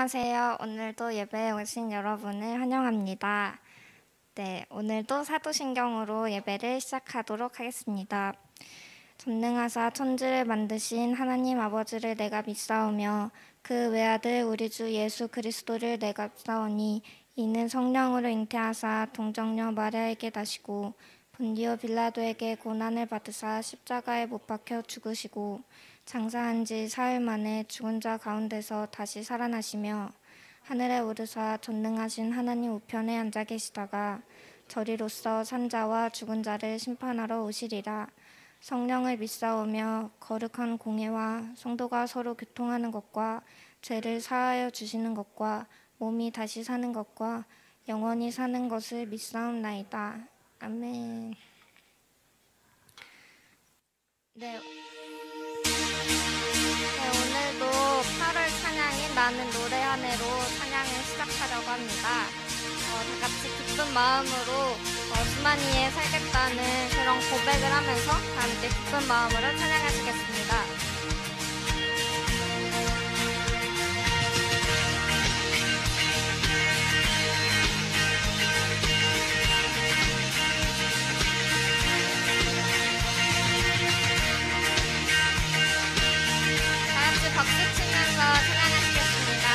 안녕하세요. 오늘도 예배에 오신 여러분을 환영합니다. 네, 오늘도 사도신경으로 예배를 시작하도록 하겠습니다. 전능하사 천지를 만드신 하나님 아버지를 내가 믿사오며 그 외아들 우리 주 예수 그리스도를 내가 믿사오니 이는 성령으로 잉태하사 동정녀 마리아에게 나시고 본디오 빌라도에게 고난을 받으사 십자가에 못 박혀 죽으시고 장사한 지 사흘 만에 죽은 자 가운데서 다시 살아나시며 하늘에 오르사 전능하신 하나님 우편에 앉아 계시다가 저리로서 산자와 죽은 자를 심판하러 오시리라. 성령을 믿사오며 거룩한 공회와 성도가 서로 교통하는 것과 죄를 사하여 주시는 것과 몸이 다시 사는 것과 영원히 사는 것을 믿사옵나이다. 아멘. 네, 오늘도 8월 찬양인 나는 노래하네로 찬양을 시작하려고 합니다. 다 같이 기쁜 마음으로 주만위에 살겠다는 그런 고백을 하면서 다 함께 기쁜 마음으로 찬양하시겠습니다. 박수 치면서 찬양하시겠습니다.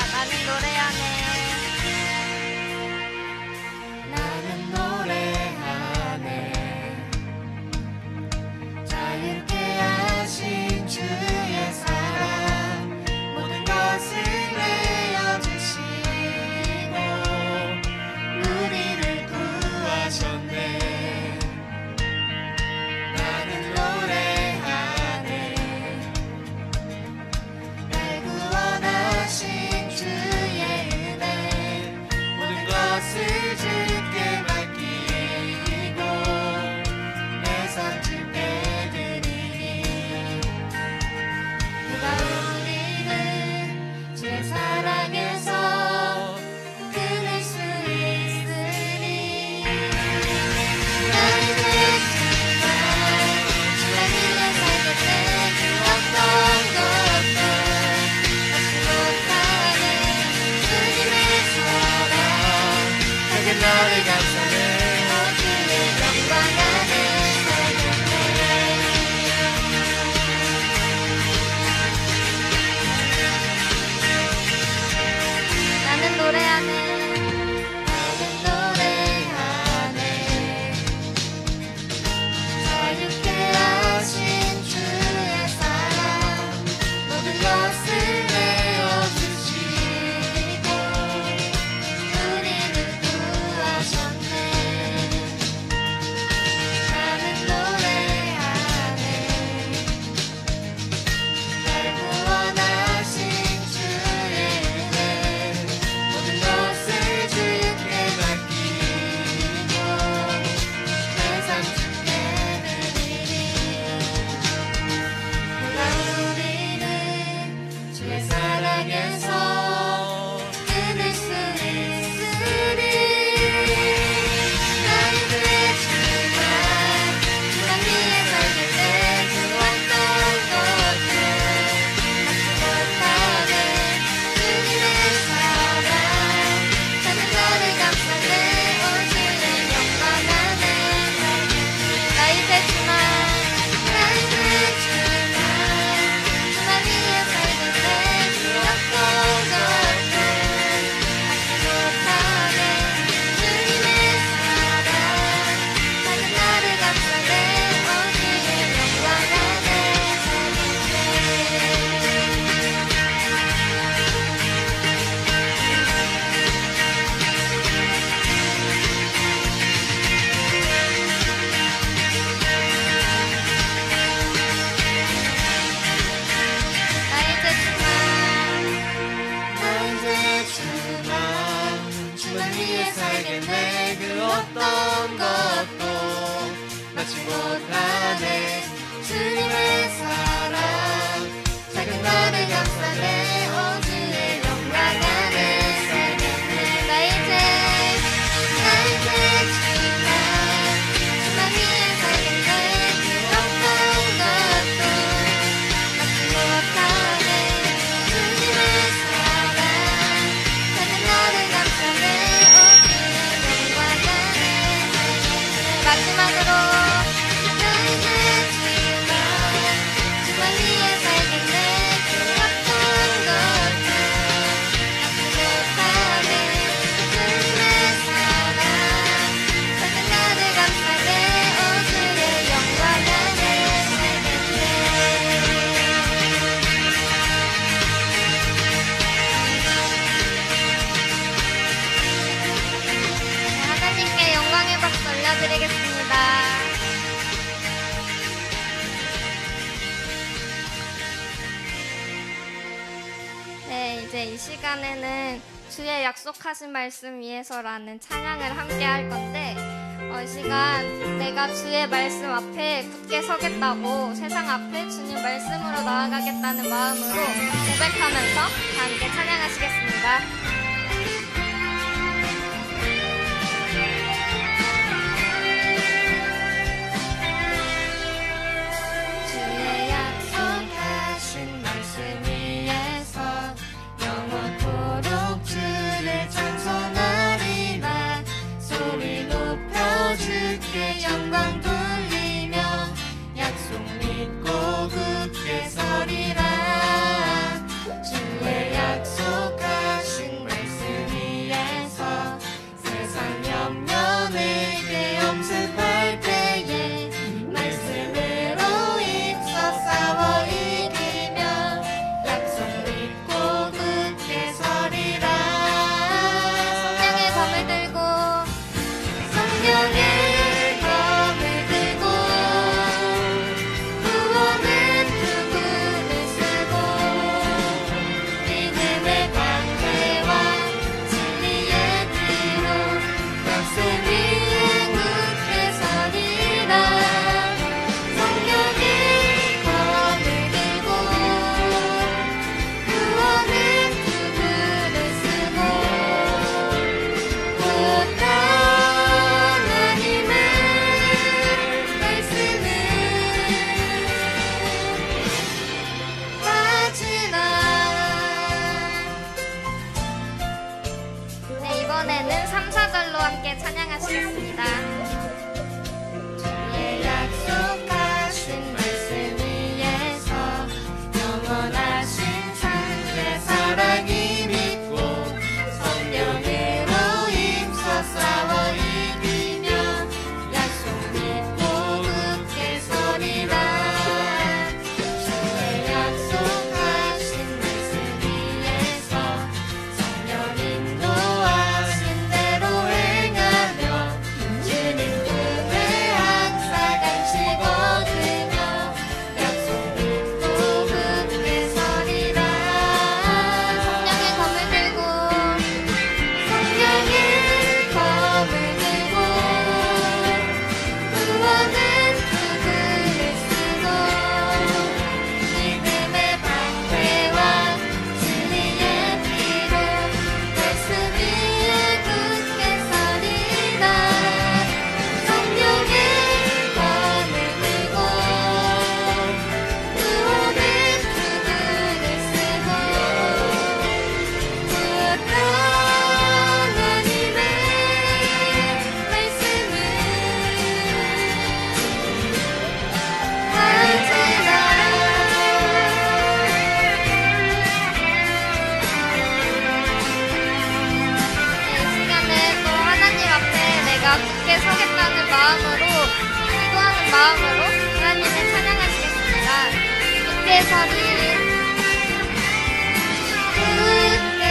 나는 노래하네. 자유케 하신 주 이제 이 시간에는 주의 약속하신 말씀 위해서라는 찬양을 함께 할 건데 이 시간 내가 주의 말씀 앞에 굳게 서겠다고 세상 앞에 주님 말씀으로 나아가겠다는 마음으로 고백하면서 다 함께 찬양하시겠습니다. 주의 약속하신 말씀 위에서 영원토록 주를 찬송하리라. 소리 높여 주께 영광 돌리며 약속 믿고 굳게 서리라. 주의 약속하신 말씀 위에서 세상 염려 내게 엄습할 때에 말씀으로 힘써 싸워 이기며 약속 믿고 굳게 서리라. 성령의 검을 들고 성령의 검을 들고 구원의 투구를 쓰고 믿음의 방패와 진리의 피로 약속 위에 굳게 서리라. 성령의 검을 들고 구원의 투구를 쓰고 곧 하나님의 말씀을 따지라. 네, 이번에는 3, 4절로 함께 찬양하시겠습니다. 주의 약속하신 말씀 위에서 영원하신 상대 사랑이 믿고 성령으로 힘써 싸워 이기며 약속 믿고 굳게 서리라. 주의 약속하신 말씀 위에서 성령 인도하신 대로 행하며 주님 품에 항상 간식 얻으며 약속 믿고 굳게 서리라. 성령의 검을 들고 성령의 검을 들고 구원의 투구를 쓰고 믿음의 방패와 진리의 피로 말씀 위에 굳게 서리라. 성령의 검을 들고 구원의 투구를 쓰고 곧 하나님의 말씀을 이 시간에 또 하나님 앞에 내가 굳게 서겠다는 마음으로 기도하는 마음으로 하나님을 찬양하시겠습니다. 굳게 서리 굳게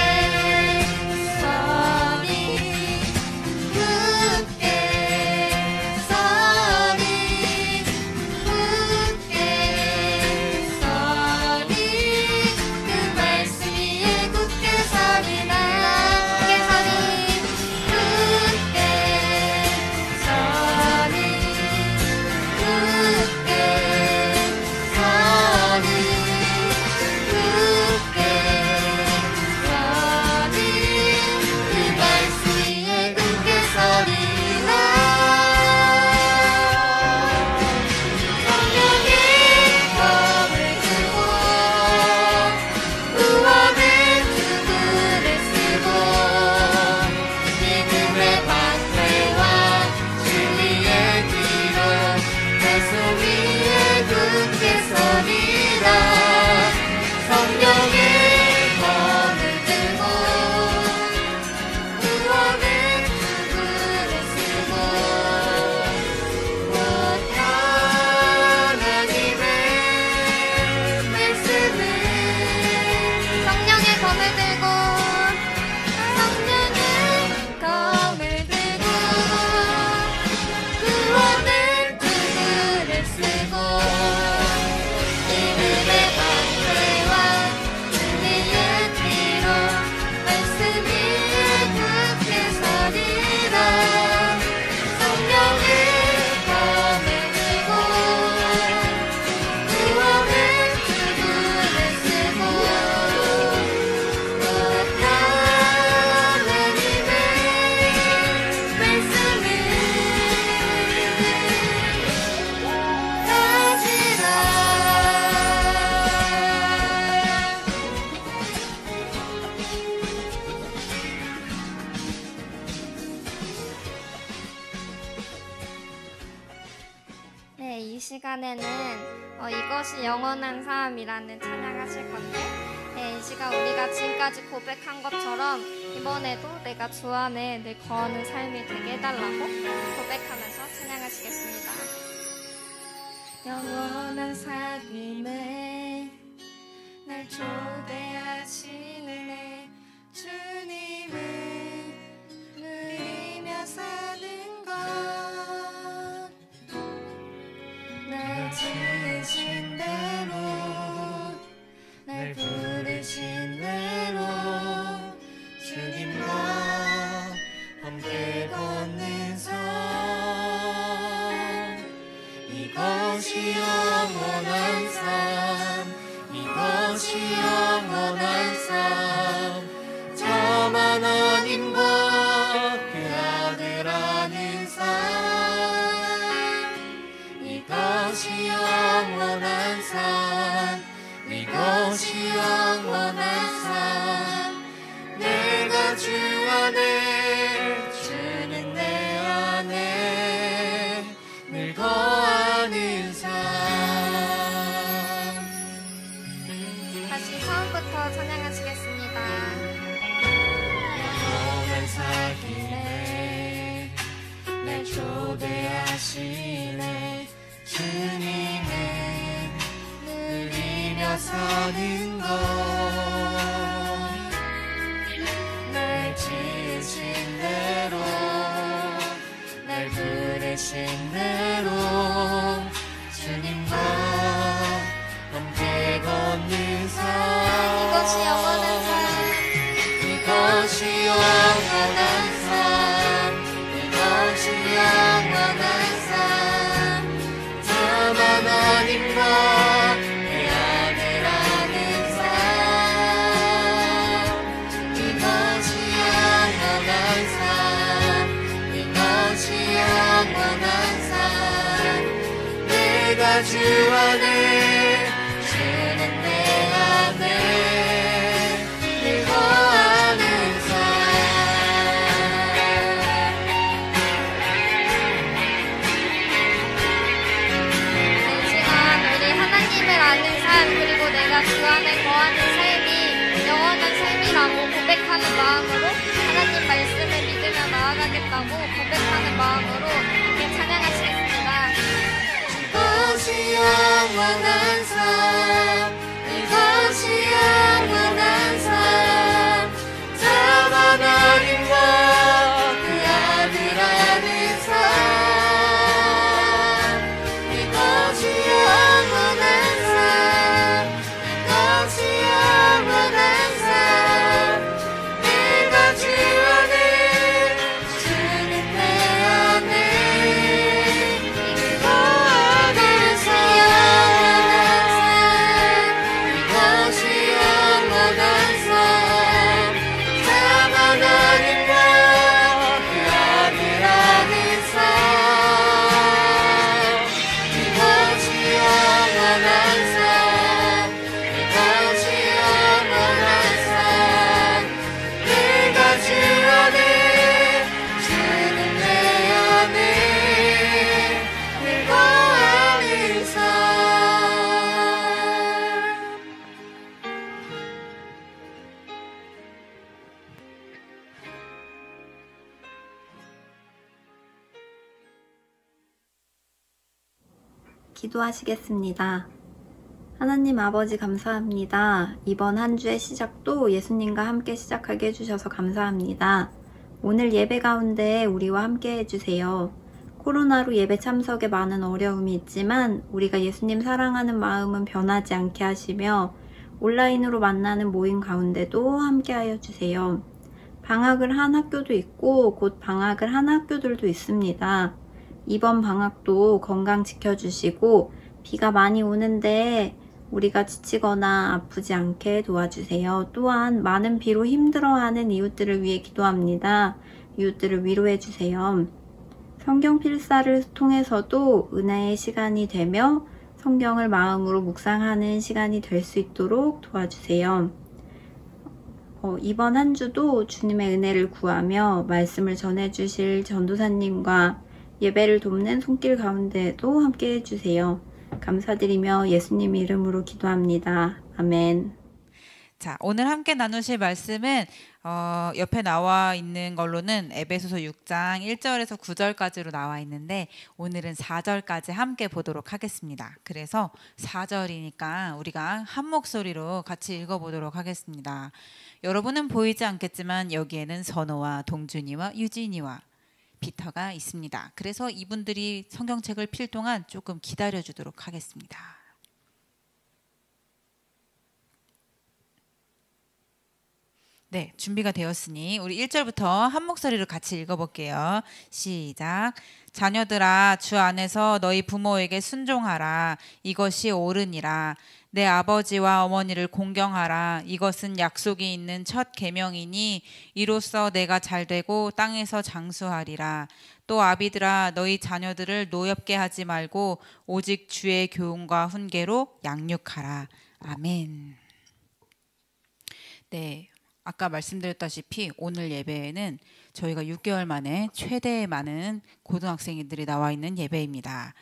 서리 굳게 서리 굳게 서리 그 말씀 위에 굳게 서리라. 굳게 서리 굳게 서리 굳게 서리 시간에는 이것이 영원한 삶이라는 찬양하실 건데 이 시간 우리가 지금까지 고백한 것처럼 이번에도 내가 주 안에 늘 거하는 삶이 되게 해달라고 고백하면서 찬양하시겠습니다. 영원한 삶에 날 초대하시는 주님을 누리며 사는 것 날 지으신 대로 날 부르신 대로 주님과 함께 걷는 삶 이것이 영원한 삶 이것이 영원한 삶 저만 하나님과 그 아들 아는 삶 이것이 영원한 삶 이것이 영원한 삶 내가 주 안에 주는 내 안에 늘 거하는 삶 다시 처음부터 찬양하시겠습니다. 영원한 살길에 날 초대하시네 주님은 누리며 사는 것 날 지으신 대로 날 부르신 대로 주님과 함께 걷는 삶 이것이 영원한 삶 이것이 영원한 삶 이것이 영원한 삶 저만 하나님과 그 아들 아는 삶 이것이 영원한 삶 이것이 영원한 삶 내가 주 안에 주는 내 안에 늘 거하는 삶 이 시간 우리 하나님을 아는 삶 그리고 내가 주 안에 거하는 삶이 영원한 삶이라고 고백하는 마음으로 하나님 말씀을 믿으며 나아가겠다고 고백하는 마음으로 함께 찬양하시겠습니다. 이것이 영원한 삶 이것이 영원한 삶 저만 하나님과 그 아들 아는 삶 이것이 영원한 삶 이것이 영원한 삶 내가 주 안에 주는 내 안에 늘 거하는 삶 이것이 영원한 삶 저만 하나님과 그 아들 아는 삶 이것이 영원한 삶 이것이 영원한 삶 내가 주 안에 주는 내 안에 늘 거하는 삶 기도하시겠습니다. 하나님 아버지 감사합니다. 이번 한 주의 시작도 예수님과 함께 시작하게 해주셔서 감사합니다. 오늘 예배 가운데 우리와 함께 해주세요. 코로나로 예배 참석에 많은 어려움이 있지만 우리가 예수님 사랑하는 마음은 변하지 않게 하시며 온라인으로 만나는 모임 가운데도 함께 하여 주세요. 방학을 한 학교도 있고 곧 방학을 한 학교들도 있습니다. 이번 방학도 건강 지켜주시고 비가 많이 오는데 우리가 지치거나 아프지 않게 도와주세요. 또한 많은 비로 힘들어하는 이웃들을 위해 기도합니다. 이웃들을 위로해 주세요. 성경 필사를 통해서도 은혜의 시간이 되며 성경을 마음으로 묵상하는 시간이 될 수 있도록 도와주세요. 이번 한 주도 주님의 은혜를 구하며 말씀을 전해주실 전도사님과 예배를 돕는 손길 가운데도 함께 해주세요. 감사드리며 예수님 이름으로 기도합니다. 아멘. 자, 오늘 함께 나누실 말씀은 옆에 나와 있는 걸로는 에베소서 6장 1절에서 9절까지로 나와 있는데 오늘은 4절까지 함께 보도록 하겠습니다. 그래서 4절이니까 우리가 한 목소리로 같이 읽어보도록 하겠습니다. 여러분은 보이지 않겠지만 여기에는 선호와 동준이와 유진이와 피터가 있습니다. 그래서 이분들이 성경책을 필 동안 조금 기다려주도록 하겠습니다. 네, 준비가 되었으니 우리 1절부터 한 목소리로 같이 읽어볼게요. 시작. 자녀들아, 주 안에서 너희 부모에게 순종하라. 이것이 옳으니라. 내 아버지와 어머니를 공경하라. 이것은 약속이 있는 첫 계명이니 이로써 내가 잘되고 땅에서 장수하리라. 또 아비들아, 너희 자녀들을 노엽게 하지 말고 오직 주의 교훈과 훈계로 양육하라. 아멘. 네. 아까 말씀드렸다시피 오늘 예배에는 저희가 6개월 만에 최대 많은 고등학생들이 나와 있는 예배입니다.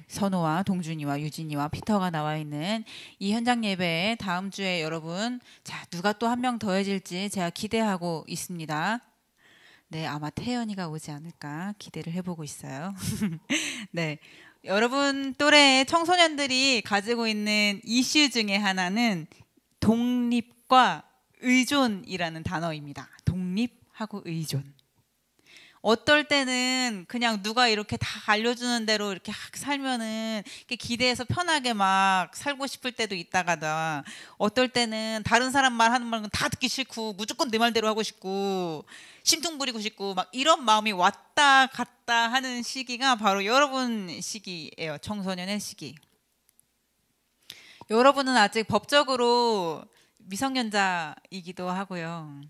선호와 동준이와 유진이와 피터가 나와 있는 이 현장 예배에 다음 주에 여러분, 자, 누가 또 한 명 더해질지 제가 기대하고 있습니다. 네, 아마 태연이가 오지 않을까 기대를 해보고 있어요. 네, 여러분 또래의 청소년들이 가지고 있는 이슈 중에 하나는 독립과 의존이라는 단어입니다. 독립하고 의존. 어떨 때는 그냥 누가 이렇게 다 알려주는 대로 이렇게 살면은 이렇게 기대해서 편하게 막 살고 싶을 때도 있다가다. 어떨 때는 다른 사람 말하는 말은 다 듣기 싫고 무조건 내 말대로 하고 싶고 심통 부리고 싶고 막 이런 마음이 왔다 갔다 하는 시기가 바로 여러분 시기예요. 청소년의 시기. 여러분은 아직 법적으로 미성년자이기도 하고요.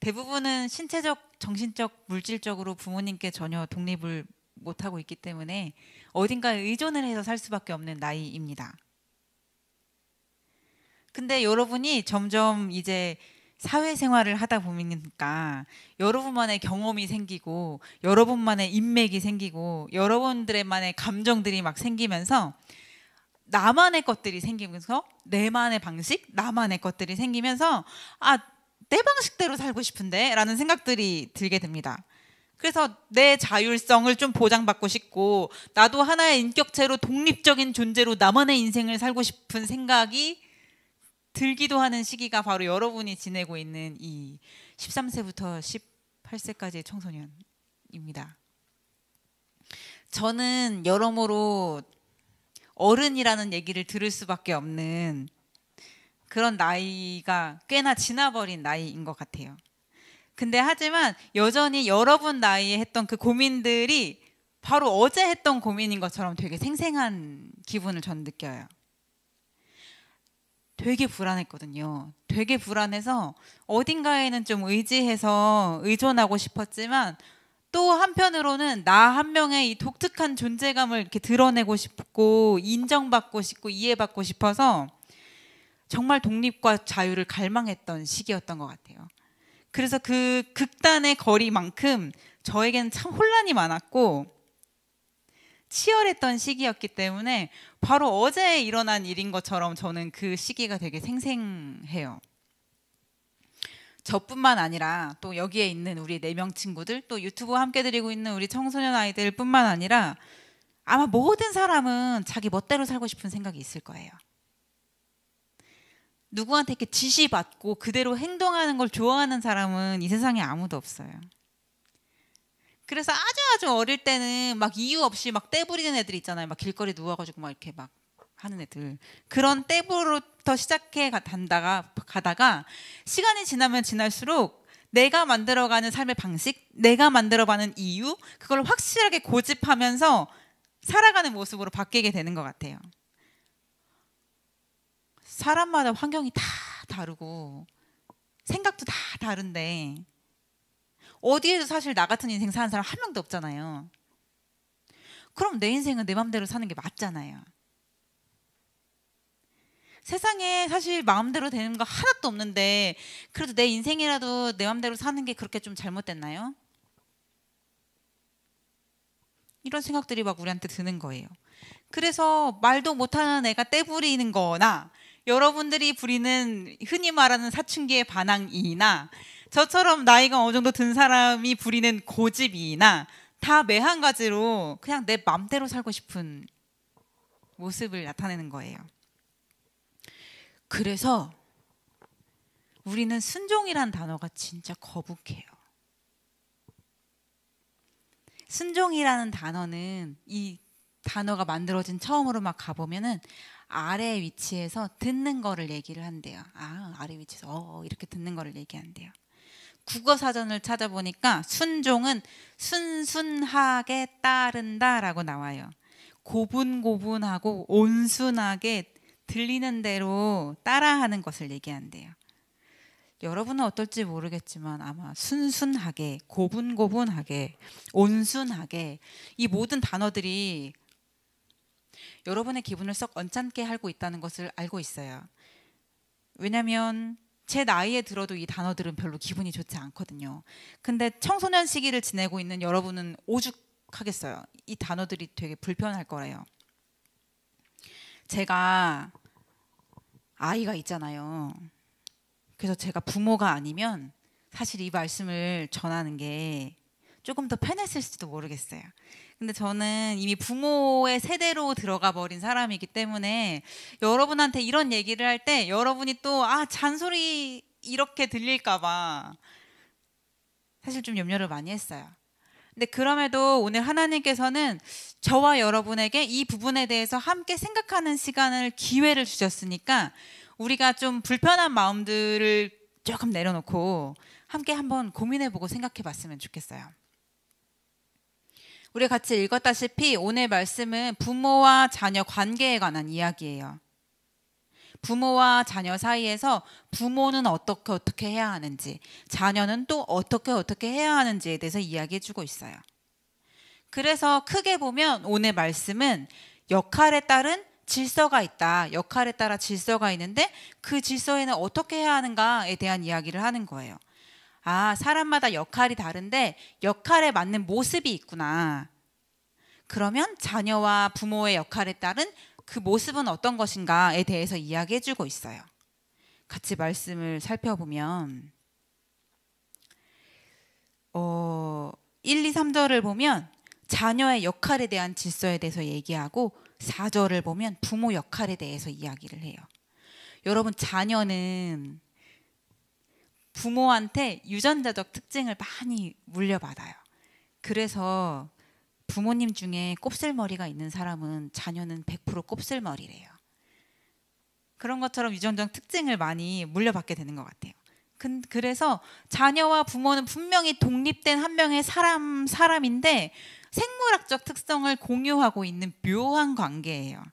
대부분은 신체적, 정신적, 물질적으로 부모님께 전혀 독립을 못하고 있기 때문에 어딘가에 의존을 해서 살 수밖에 없는 나이입니다. 근데 여러분이 점점 이제 사회생활을 하다 보니까 여러분만의 경험이 생기고 여러분만의 인맥이 생기고 여러분들만의 감정들이 막 생기면서 나만의 것들이 생기면서 내만의 방식, 나만의 것들이 생기면서 내 방식대로 살고 싶은데 라는 생각들이 들게 됩니다. 그래서 내 자율성을 좀 보장받고 싶고 나도 하나의 인격체로 독립적인 존재로 나만의 인생을 살고 싶은 생각이 들기도 하는 시기가 바로 여러분이 지내고 있는 이 13세부터 18세까지의 청소년입니다. 저는 여러모로 어른이라는 얘기를 들을 수밖에 없는 그런 나이가 꽤나 지나버린 나이인 것 같아요. 근데 하지만 여전히 여러분 나이에 했던 그 고민들이 바로 어제 했던 고민인 것처럼 되게 생생한 기분을 전 느껴요. 되게 불안했거든요. 되게 불안해서 어딘가에는 좀 의지해서 의존하고 싶었지만 또 한편으로는 나 한 명의 이 독특한 존재감을 이렇게 드러내고 싶고 인정받고 싶고 이해받고 싶어서 정말 독립과 자유를 갈망했던 시기였던 것 같아요. 그래서 그 극단의 거리만큼 저에게는 참 혼란이 많았고 치열했던 시기였기 때문에 바로 어제 일어난 일인 것처럼 저는 그 시기가 되게 생생해요. 저뿐만 아니라 또 여기에 있는 우리 4명 친구들, 또 유튜브 함께 드리고 있는 우리 청소년 아이들 뿐만 아니라 아마 모든 사람은 자기 멋대로 살고 싶은 생각이 있을 거예요. 누구한테 이렇게 지시받고 그대로 행동하는 걸 좋아하는 사람은 이 세상에 아무도 없어요. 그래서 아주 어릴 때는 막 이유 없이 막 떼부리는 애들 있잖아요. 막 길거리 누워가지고 막 이렇게 막 하는 애들. 그런 떼부로부터 시작해 가다가 시간이 지나면 지날수록 내가 만들어가는 삶의 방식, 내가 만들어가는 이유, 그걸 확실하게 고집하면서 살아가는 모습으로 바뀌게 되는 것 같아요. 사람마다 환경이 다 다르고 생각도 다 다른데 어디에도 사실 나 같은 인생 사는 사람 한 명도 없잖아요. 그럼 내 인생은 내 맘대로 사는 게 맞잖아요. 세상에 사실 마음대로 되는 거 하나도 없는데 그래도 내 인생이라도 내 맘대로 사는 게 그렇게 좀 잘못됐나요? 이런 생각들이 막 우리한테 드는 거예요. 그래서 말도 못하는 애가 떼부리는 거나 여러분들이 부리는 흔히 말하는 사춘기의 반항이나 저처럼 나이가 어느 정도 든 사람이 부리는 고집이나 다 매한 가지로 그냥 내 맘대로 살고 싶은 모습을 나타내는 거예요. 그래서 우리는 순종이란 단어가 진짜 거북해요. 순종이라는 단어는 이 단어가 만들어진 처음으로 막 가보면은 아래 위치에서 듣는 거를 얘기를 한대요. 아래 위치에서 이렇게 듣는 거를 얘기한대요. 국어사전을 찾아보니까 순종은 순순하게 따른다라고 나와요. 고분고분하고 온순하게 들리는 대로 따라하는 것을 얘기한대요. 여러분은 어떨지 모르겠지만 아마 순순하게, 고분고분하게, 온순하게 이 모든 단어들이 여러분의 기분을 썩 언짢게 하고 있다는 것을 알고 있어요. 왜냐하면 제 나이에 들어도 이 단어들은 별로 기분이 좋지 않거든요. 근데 청소년 시기를 지내고 있는 여러분은 오죽하겠어요. 이 단어들이 되게 불편할 거래요. 제가 아이가 있잖아요. 그래서 제가 부모가 아니면 사실 이 말씀을 전하는 게 조금 더 편했을지도 모르겠어요. 근데 저는 이미 부모의 세대로 들어가 버린 사람이기 때문에 여러분한테 이런 얘기를 할 때 여러분이 또 잔소리 이렇게 들릴까 봐 사실 좀 염려를 많이 했어요. 근데 그럼에도 오늘 하나님께서는 저와 여러분에게 이 부분에 대해서 함께 생각하는 시간을, 기회를 주셨으니까 우리가 좀 불편한 마음들을 조금 내려놓고 함께 한번 고민해보고 생각해봤으면 좋겠어요. 우리 같이 읽었다시피 오늘 말씀은 부모와 자녀 관계에 관한 이야기예요. 부모와 자녀 사이에서 부모는 어떻게 해야 하는지, 자녀는 또 어떻게 해야 하는지에 대해서 이야기해주고 있어요. 그래서 크게 보면 오늘 말씀은 역할에 따른 질서가 있다. 역할에 따라 질서가 있는데 그 질서에는 어떻게 해야 하는가에 대한 이야기를 하는 거예요. 사람마다 역할이 다른데 역할에 맞는 모습이 있구나. 그러면 자녀와 부모의 역할에 따른 그 모습은 어떤 것인가에 대해서 이야기해주고 있어요. 같이 말씀을 살펴보면 1, 2, 3절을 보면 자녀의 역할에 대한 질서에 대해서 얘기하고 4절을 보면 부모 역할에 대해서 이야기를 해요. 여러분, 자녀는 부모한테 유전자적 특징을 많이 물려받아요. 그래서 부모님 중에 곱슬머리가 있는 사람은 자녀는 100% 곱슬머리래요. 그런 것처럼 유전적 특징을 많이 물려받게 되는 것 같아요. 그래서 자녀와 부모는 분명히 독립된 한 명의 사람인데 생물학적 특성을 공유하고 있는 묘한 관계예요.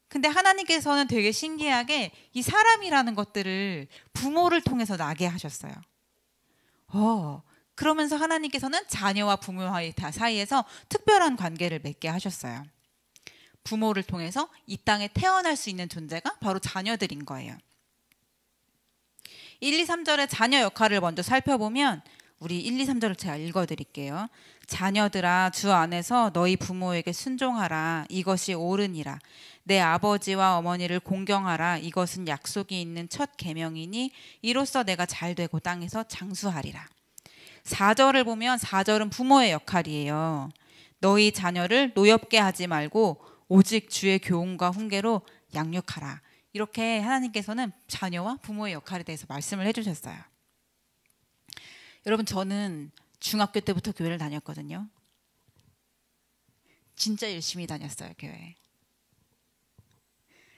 근데 하나님께서는 되게 신기하게 이 사람이라는 것들을 부모를 통해서 나게 하셨어요. 그러면서 하나님께서는 자녀와 부모와의 사이에서 특별한 관계를 맺게 하셨어요. 부모를 통해서 이 땅에 태어날 수 있는 존재가 바로 자녀들인 거예요. 1, 2, 3절의 자녀 역할을 먼저 살펴보면 우리 1, 2, 3절을 제가 읽어드릴게요. 자녀들아, 주 안에서 너희 부모에게 순종하라. 이것이 옳으니라. 내 아버지와 어머니를 공경하라. 이것은 약속이 있는 첫 계명이니 이로써 내가 잘되고 땅에서 장수하리라. 4절을 보면 4절은 부모의 역할이에요. 너희 자녀를 노엽게 하지 말고 오직 주의 교훈과 훈계로 양육하라. 이렇게 하나님께서는 자녀와 부모의 역할에 대해서 말씀을 해주셨어요. 여러분, 저는 중학교 때부터 교회를 다녔거든요. 진짜 열심히 다녔어요, 교회.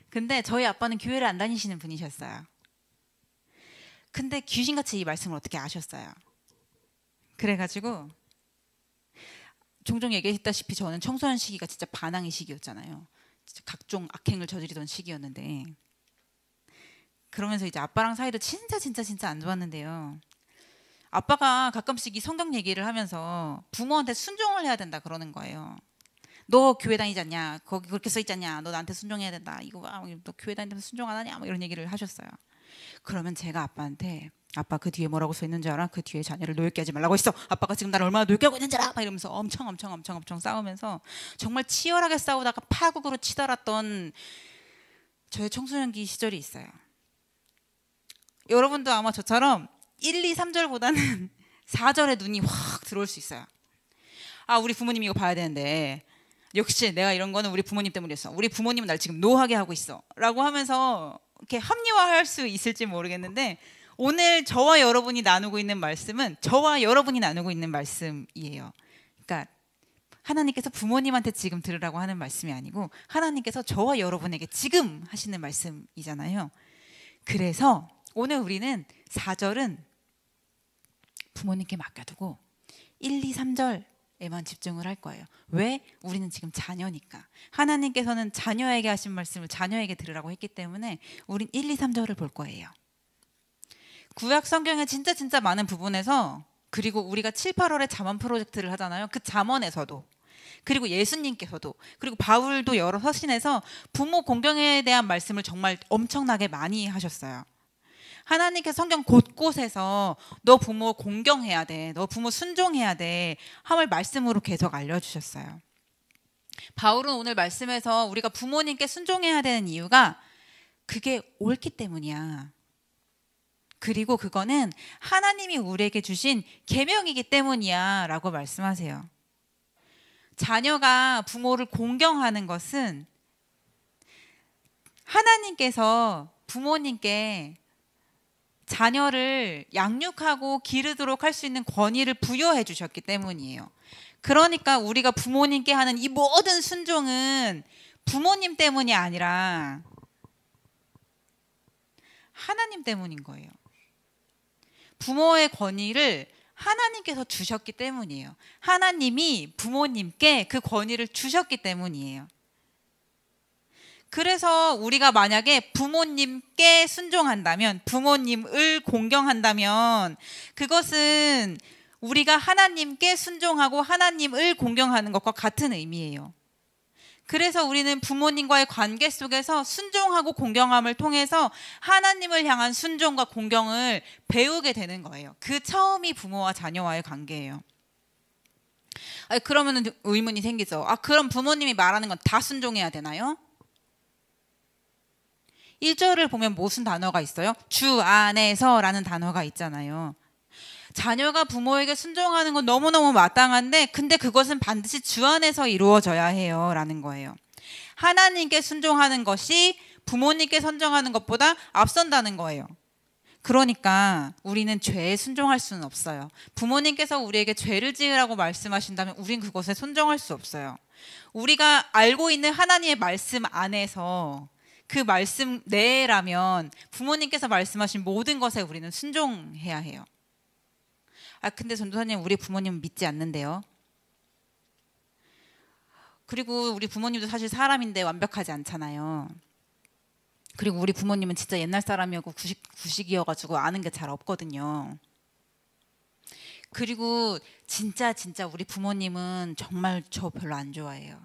근데 저희 아빠는 교회를 안 다니시는 분이셨어요. 근데 귀신같이 이 말씀을 어떻게 아셨어요? 그래가지고 종종 얘기했다시피 저는 청소년 시기가 진짜 반항의 시기였잖아요. 진짜 각종 악행을 저지르던 시기였는데, 그러면서 이제 아빠랑 사이도 진짜 안 좋았는데요. 아빠가 가끔씩 이 성경 얘기를 하면서 부모한테 순종을 해야 된다 그러는 거예요. 너 교회 다니지 않냐? 거기 그렇게 써 있지 않냐? 너 나한테 순종해야 된다. 이거 너 교회 다니면서 순종 안 하냐? 뭐 이런 얘기를 하셨어요. 그러면 제가 아빠한테 아빠 그 뒤에 뭐라고 써 있는 줄 알아? 그 뒤에 자녀를 노엽게 하지 말라고 했어. 아빠가 지금 나를 얼마나 노엽게 하고 있는 줄 알아? 막 이러면서 엄청 싸우면서 정말 치열하게 싸우다가 파국으로 치달았던 저의 청소년기 시절이 있어요. 여러분도 아마 저처럼 1, 2, 3절보다는 4절에 눈이 확 들어올 수 있어요. 아, 우리 부모님 이거 봐야 되는데 역시 내가 이런 거는 우리 부모님 때문이었어. 우리 부모님은 날 지금 노하게 하고 있어 라고 하면서 이렇게 합리화할 수 있을지 모르겠는데, 오늘 저와 여러분이 나누고 있는 말씀은 저와 여러분이 나누고 있는 말씀이에요. 그러니까 하나님께서 부모님한테 지금 들으라고 하는 말씀이 아니고 하나님께서 저와 여러분에게 지금 하시는 말씀이잖아요. 그래서 오늘 우리는 4절은 부모님께 맡겨두고 1, 2, 3절에만 집중을 할 거예요. 왜? 우리는 지금 자녀니까. 하나님께서는 자녀에게 하신 말씀을 자녀에게 들으라고 했기 때문에 우린 1, 2, 3절을 볼 거예요. 구약 성경의 진짜 많은 부분에서, 그리고 우리가 7, 8월에 잠언 프로젝트를 하잖아요. 그 잠언에서도, 그리고 예수님께서도, 그리고 바울도 여러 서신에서 부모 공경에 대한 말씀을 정말 엄청나게 많이 하셨어요. 하나님께서 성경 곳곳에서 너 부모 공경해야 돼, 너 부모 순종해야 돼 함을 말씀으로 계속 알려주셨어요. 바울은 오늘 말씀에서 우리가 부모님께 순종해야 되는 이유가 그게 옳기 때문이야. 그리고 그거는 하나님이 우리에게 주신 계명이기 때문이야 라고 말씀하세요. 자녀가 부모를 공경하는 것은 하나님께서 부모님께 자녀를 양육하고 기르도록 할 수 있는 권위를 부여해 주셨기 때문이에요. 그러니까 우리가 부모님께 하는 이 모든 순종은 부모님 때문이 아니라 하나님 때문인 거예요. 부모의 권위를 하나님께서 주셨기 때문이에요. 하나님이 부모님께 그 권위를 주셨기 때문이에요. 그래서 우리가 만약에 부모님께 순종한다면, 부모님을 공경한다면, 그것은 우리가 하나님께 순종하고 하나님을 공경하는 것과 같은 의미예요. 그래서 우리는 부모님과의 관계 속에서 순종하고 공경함을 통해서 하나님을 향한 순종과 공경을 배우게 되는 거예요. 그 처음이 부모와 자녀와의 관계예요. 그러면 의문이 생기죠. 그럼 부모님이 말하는 건 다 순종해야 되나요? 1절을 보면 무슨 단어가 있어요? 주 안에서 라는 단어가 있잖아요. 자녀가 부모에게 순종하는 건 너무너무 마땅한데, 근데 그것은 반드시 주 안에서 이루어져야 해요 라는 거예요. 하나님께 순종하는 것이 부모님께 순종하는 것보다 앞선다는 거예요. 그러니까 우리는 죄에 순종할 수는 없어요. 부모님께서 우리에게 죄를 지으라고 말씀하신다면 우린 그것에 순종할 수 없어요. 우리가 알고 있는 하나님의 말씀 안에서 그 말씀 내라면 부모님께서 말씀하신 모든 것에 우리는 순종해야 해요. 근데 전도사님, 우리 부모님은 믿지 않는데요. 그리고 우리 부모님도 사실 사람인데 완벽하지 않잖아요. 그리고 우리 부모님은 진짜 옛날 사람이었고 구식이어가지고 아는 게 잘 없거든요. 그리고 진짜 우리 부모님은 정말 저 별로 안 좋아해요.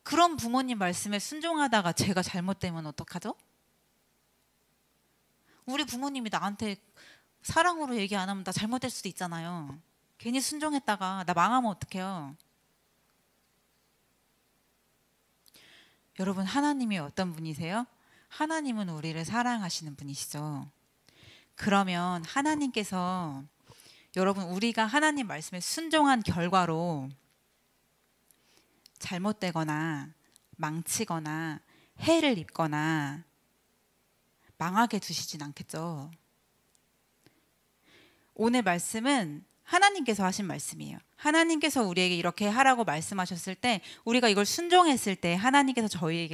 그런 부모님 말씀에 순종하다가 제가 잘못되면 어떡하죠? 우리 부모님이 나한테 사랑으로 얘기 안 하면 나 잘못될 수도 있잖아요. 괜히 순종했다가 나 망하면 어떡해요? 여러분, 하나님이 어떤 분이세요? 하나님은 우리를 사랑하시는 분이시죠. 그러면 하나님께서, 여러분, 우리가 하나님 말씀에 순종한 결과로 잘못되거나 망치거나 해를 입거나 망하게 두시진 않겠죠. 오늘 말씀은 하나님께서 하신 말씀이에요. 하나님께서 우리에게 이렇게 하라고 말씀하셨을 때, 우리가 이걸 순종했을 때 하나님께서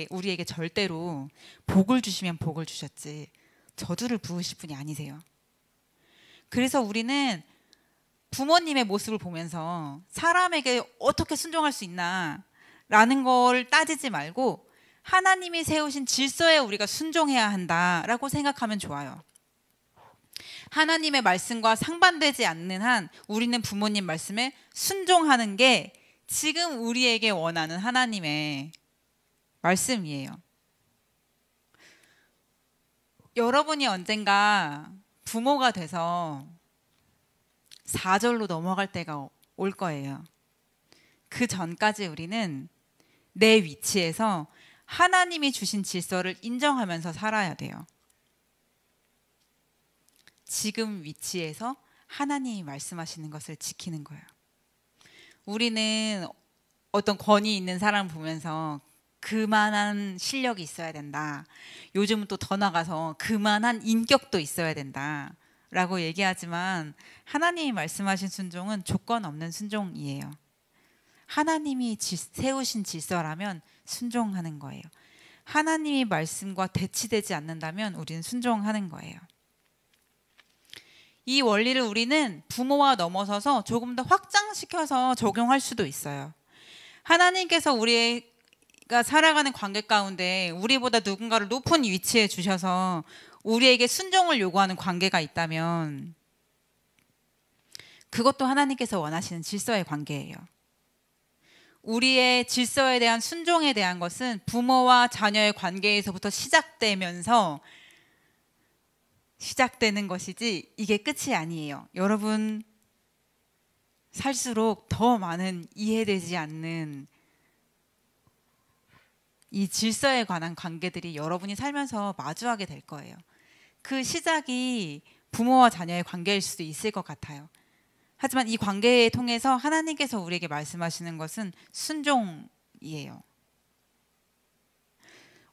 우리에게 절대로 복을 주시면 복을 주셨지 저주를 부으실 분이 아니세요. 그래서 우리는 부모님의 모습을 보면서 사람에게 어떻게 순종할 수 있나 라는 걸 따지지 말고 하나님이 세우신 질서에 우리가 순종해야 한다라고 생각하면 좋아요. 하나님의 말씀과 상반되지 않는 한 우리는 부모님 말씀에 순종하는 게 지금 우리에게 원하는 하나님의 말씀이에요. 여러분이 언젠가 부모가 돼서 4절로 넘어갈 때가 올 거예요. 그 전까지 우리는 내 위치에서 하나님이 주신 질서를 인정하면서 살아야 돼요. 지금 위치에서 하나님이 말씀하시는 것을 지키는 거예요. 우리는 어떤 권위 있는 사람을 보면서 그만한 실력이 있어야 된다. 요즘은 또 더 나가서 그만한 인격도 있어야 된다. 라고 얘기하지만 하나님이 말씀하신 순종은 조건 없는 순종이에요. 하나님이 세우신 질서라면 순종하는 거예요. 하나님이 말씀과 대치되지 않는다면 우리는 순종하는 거예요. 이 원리를 우리는 부모와 넘어서서 조금 더 확장시켜서 적용할 수도 있어요. 하나님께서 우리가 살아가는 관계 가운데 우리보다 누군가를 높은 위치에 주셔서 우리에게 순종을 요구하는 관계가 있다면 그것도 하나님께서 원하시는 질서의 관계예요. 우리의 질서에 대한 순종에 대한 것은 부모와 자녀의 관계에서부터 시작되는 것이지 이게 끝이 아니에요. 여러분, 살수록 더 많은 이해되지 않는 이 질서에 관한 관계들이 여러분이 살면서 마주하게 될 거예요. 그 시작이 부모와 자녀의 관계일 수도 있을 것 같아요. 하지만 이 관계를 통해서 하나님께서 우리에게 말씀하시는 것은 순종이에요.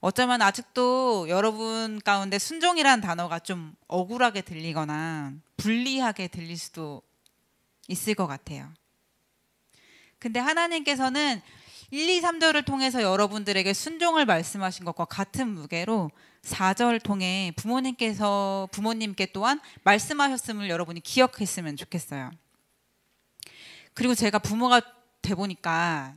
어쩌면 아직도 여러분 가운데 순종이라는 단어가 좀 억울하게 들리거나 불리하게 들릴 수도 있을 것 같아요. 근데 하나님께서는 1, 2, 3절을 통해서 여러분들에게 순종을 말씀하신 것과 같은 무게로 4절 통해 부모님께 또한 말씀하셨음을 여러분이 기억했으면 좋겠어요. 그리고 제가 부모가 돼 보니까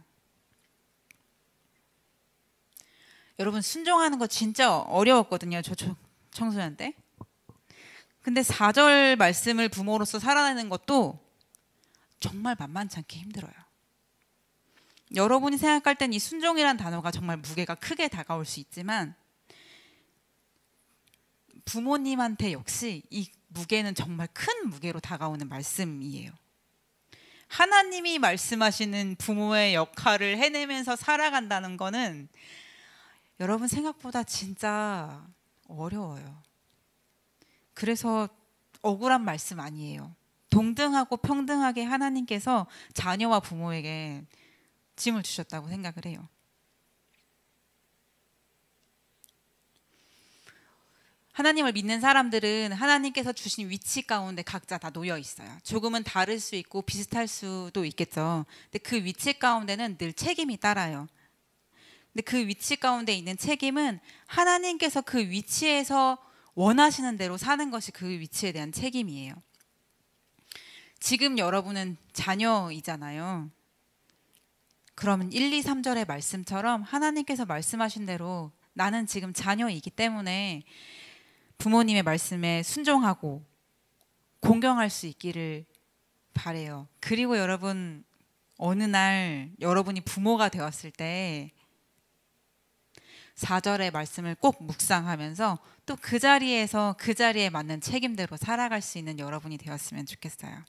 여러분 순종하는 거 진짜 어려웠거든요. 저 청소년 때. 근데 4절 말씀을 부모로서 살아내는 것도 정말 만만치 않게 힘들어요. 여러분이 생각할 땐 이 순종이란 단어가 정말 무게가 크게 다가올 수 있지만 부모님한테 역시 이 무게는 정말 큰 무게로 다가오는 말씀이에요. 하나님이 말씀하시는 부모의 역할을 해내면서 살아간다는 거는 여러분 생각보다 진짜 어려워요. 그래서 억울한 말씀 아니에요. 동등하고 평등하게 하나님께서 자녀와 부모에게 짐을 주셨다고 생각을 해요. 하나님을 믿는 사람들은 하나님께서 주신 위치 가운데 각자 다 놓여 있어요. 조금은 다를 수 있고 비슷할 수도 있겠죠. 근데 그 위치 가운데는 늘 책임이 따라요. 근데 그 위치 가운데 있는 책임은 하나님께서 그 위치에서 원하시는 대로 사는 것이 그 위치에 대한 책임이에요. 지금 여러분은 자녀이잖아요. 그러면 1, 2, 3절의 말씀처럼 하나님께서 말씀하신 대로 나는 지금 자녀이기 때문에 부모님의 말씀에 순종하고 공경할 수 있기를 바래요. 그리고 여러분, 어느 날 여러분이 부모가 되었을 때 4절의 말씀을 꼭 묵상하면서 또 그 자리에 맞는 책임대로 살아갈 수 있는 여러분이 되었으면 좋겠어요.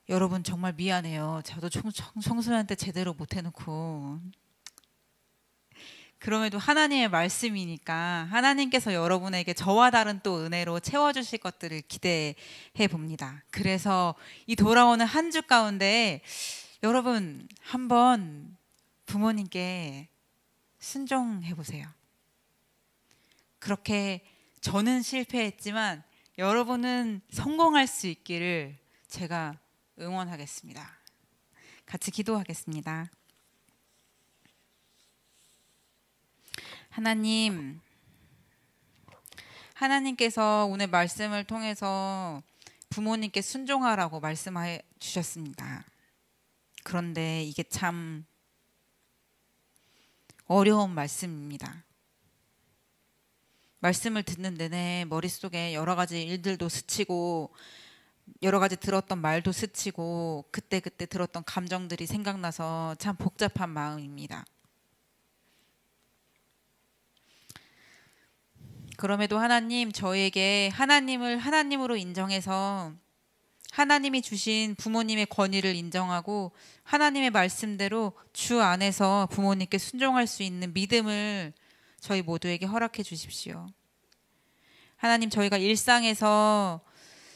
여러분 정말 미안해요. 저도 청소년 때 제대로 못 해놓고. 그럼에도 하나님의 말씀이니까 하나님께서 여러분에게 저와 다른 또 은혜로 채워주실 것들을 기대해 봅니다. 그래서 이 돌아오는 한 주 가운데 여러분 한번 부모님께 순종해 보세요. 그렇게 저는 실패했지만 여러분은 성공할 수 있기를 제가 응원하겠습니다. 같이 기도하겠습니다. 하나님께서 오늘 말씀을 통해서 부모님께 순종하라고 말씀해 주셨습니다. 그런데 이게 참 어려운 말씀입니다. 말씀을 듣는 내내 머릿속에 여러 가지 일들도 스치고 여러 가지 들었던 말도 스치고 그때 들었던 감정들이 생각나서 참 복잡한 마음입니다. 그럼에도 하나님 저에게 하나님을 하나님으로 인정해서 하나님이 주신 부모님의 권위를 인정하고 하나님의 말씀대로 주 안에서 부모님께 순종할 수 있는 믿음을 저희 모두에게 허락해 주십시오. 하나님, 저희가 일상에서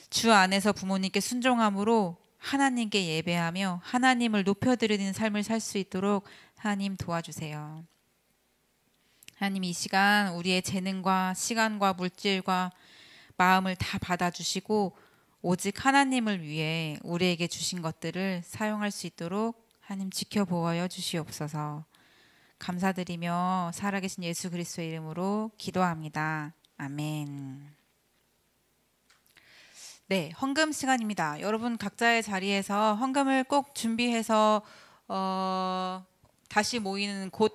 주 안에서 부모님께 순종함으로 하나님께 예배하며 하나님을 높여드리는 삶을 살 수 있도록 하나님 도와주세요. 하나님, 이 시간 우리의 재능과 시간과 물질과 마음을 다 받아주시고 오직 하나님을 위해 우리에게 주신 것들을 사용할 수 있도록 하나님 지켜보아 주시옵소서. 감사드리며 살아계신 예수 그리스도의 이름으로 기도합니다. 아멘. 네, 헌금 시간입니다. 여러분 각자의 자리에서 헌금을 꼭 준비해서 곧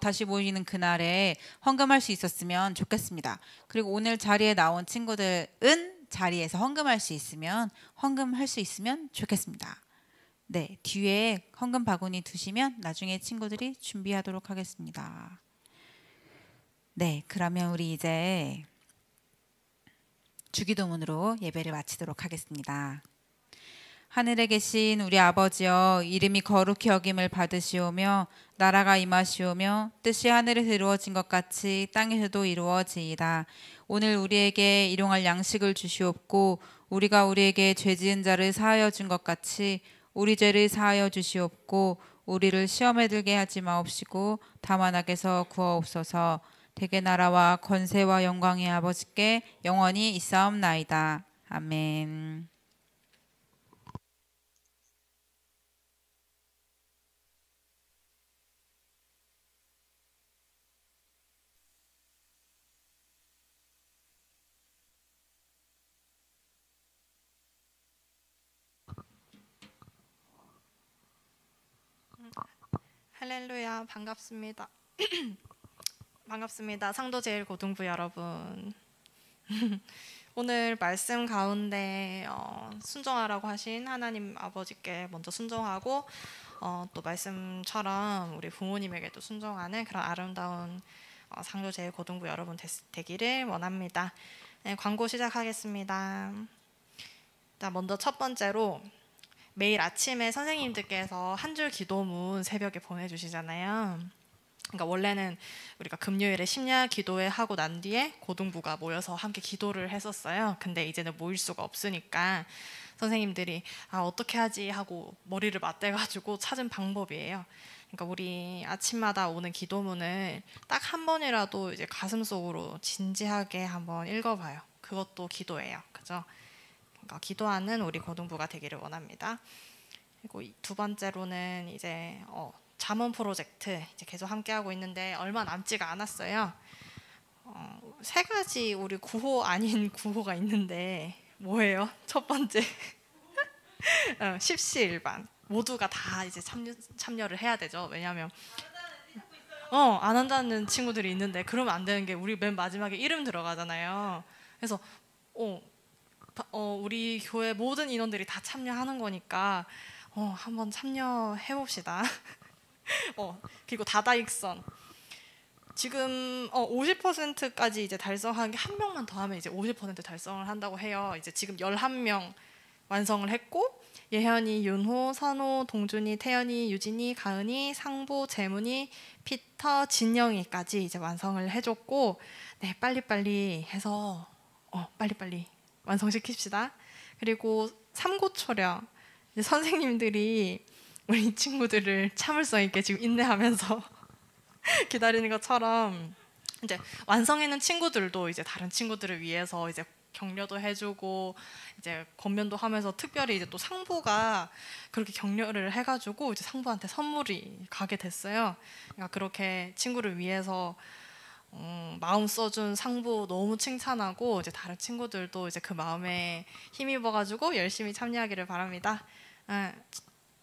다시 모이는 그날에 헌금할 수 있었으면 좋겠습니다. 그리고 오늘 자리에 나온 친구들은 자리에서 헌금할 수 있으면 헌금할 수 있으면 좋겠습니다. 네, 뒤에 헌금 바구니 두시면 나중에 친구들이 준비하도록 하겠습니다. 네, 그러면 우리 이제 주기도문으로 예배를 마치도록 하겠습니다. 하늘에 계신 우리 아버지여, 이름이 거룩히 여김을 받으시오며 나라가 임하시오며 뜻이 하늘에서 이루어진 것 같이 땅에서도 이루어지이다. 오늘 우리에게 일용할 양식을 주시옵고 우리가 우리에게 죄 지은 자를 사하여 준 것 같이 우리 죄를 사하여 주시옵고 우리를 시험에 들게 하지 마옵시고 다만 악에서 구하옵소서. 대개 나라와 권세와 영광의 아버지께 영원히 있사옵나이다. 아멘. 할렐루야, 반갑습니다. 반갑습니다. 상도제일고등부 여러분. 오늘 말씀 가운데 순종하라고 하신 하나님 아버지께 먼저 순종하고 또 말씀처럼 우리 부모님에게도 순종하는 그런 아름다운 상도제일고등부 여러분 되기를 원합니다. 네, 광고 시작하겠습니다. 자, 먼저 첫 번째로 매일 아침에 선생님들께서 한 줄 기도문 새벽에 보내주시잖아요. 그러니까 원래는 우리가 금요일에 심야 기도회 하고 난 뒤에 고등부가 모여서 함께 기도를 했었어요. 근데 이제는 모일 수가 없으니까 선생님들이 어떻게 하지 하고 머리를 맞대가지고 찾은 방법이에요. 그러니까 우리 아침마다 오는 기도문을 딱 한 번이라도 이제 가슴속으로 진지하게 한번 읽어봐요. 그것도 기도예요. 그죠? 그러니까 기도하는 우리 고등부가 되기를 원합니다. 그리고 두 번째로는 이제 잠언 프로젝트 이제 계속 함께 하고 있는데 얼마 남지가 않았어요. 세 가지 우리 구호 아닌 구호가 있는데 뭐예요? 첫 번째 십시일반 모두가 다 이제 참여를 해야 되죠. 왜냐하면 안 한다는 친구들이 있는데 그러면 안 되는 게 우리 맨 마지막에 이름 들어가잖아요. 그래서 우리 교회 모든 인원들이 다 참여하는 거니까 한번 참여해 봅시다. 그리고 다다익선 지금 50%까지 이제 달성한 게 한 명만 더 하면 이제 50% 달성을 한다고 해요. 이제 지금 11명 완성을 했고 예현이, 윤호, 선호, 동준이, 태연이, 유진이, 가은이, 상부, 재문이, 피터, 진영이까지 이제 완성을 해줬고 네, 빨리빨리 해서 빨리빨리 완성시킵시다. 그리고 삼고초려 선생님들이 우리 친구들을 참을성 있게 지금 인내하면서 기다리는 것처럼 이제 완성해는 친구들도 이제 다른 친구들을 위해서 이제 격려도 해주고 이제 권면도 하면서 특별히 이제 또 상부가 그렇게 격려를 해가지고 이제 상부한테 선물이 가게 됐어요. 그러니까 그렇게 친구를 위해서 마음 써준 상부 너무 칭찬하고 이제 다른 친구들도 이제 그 마음에 힘입어가지고 열심히 참여하기를 바랍니다.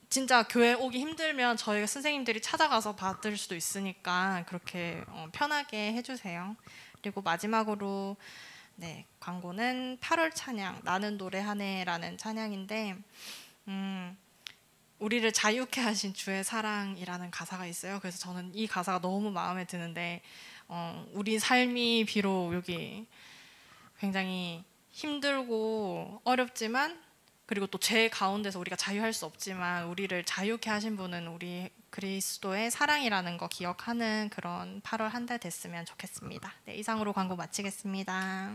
진짜 교회 오기 힘들면 저희가 선생님들이 찾아가서 받을 수도 있으니까 그렇게 편하게 해주세요. 그리고 마지막으로 네, 광고는 8월 찬양 나는 노래하네라는 찬양인데 우리를 자유케 하신 주의 사랑이라는 가사가 있어요. 그래서 저는 이 가사가 너무 마음에 드는데 우리 삶이 비록 여기 굉장히 힘들고 어렵지만 그리고 또 죄 가운데서 우리가 자유할 수 없지만 우리를 자유케 하신 분은 우리 그리스도의 사랑이라는 거 기억하는 그런 8월 한 달 됐으면 좋겠습니다. 네, 이상으로 광고 마치겠습니다.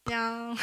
안녕.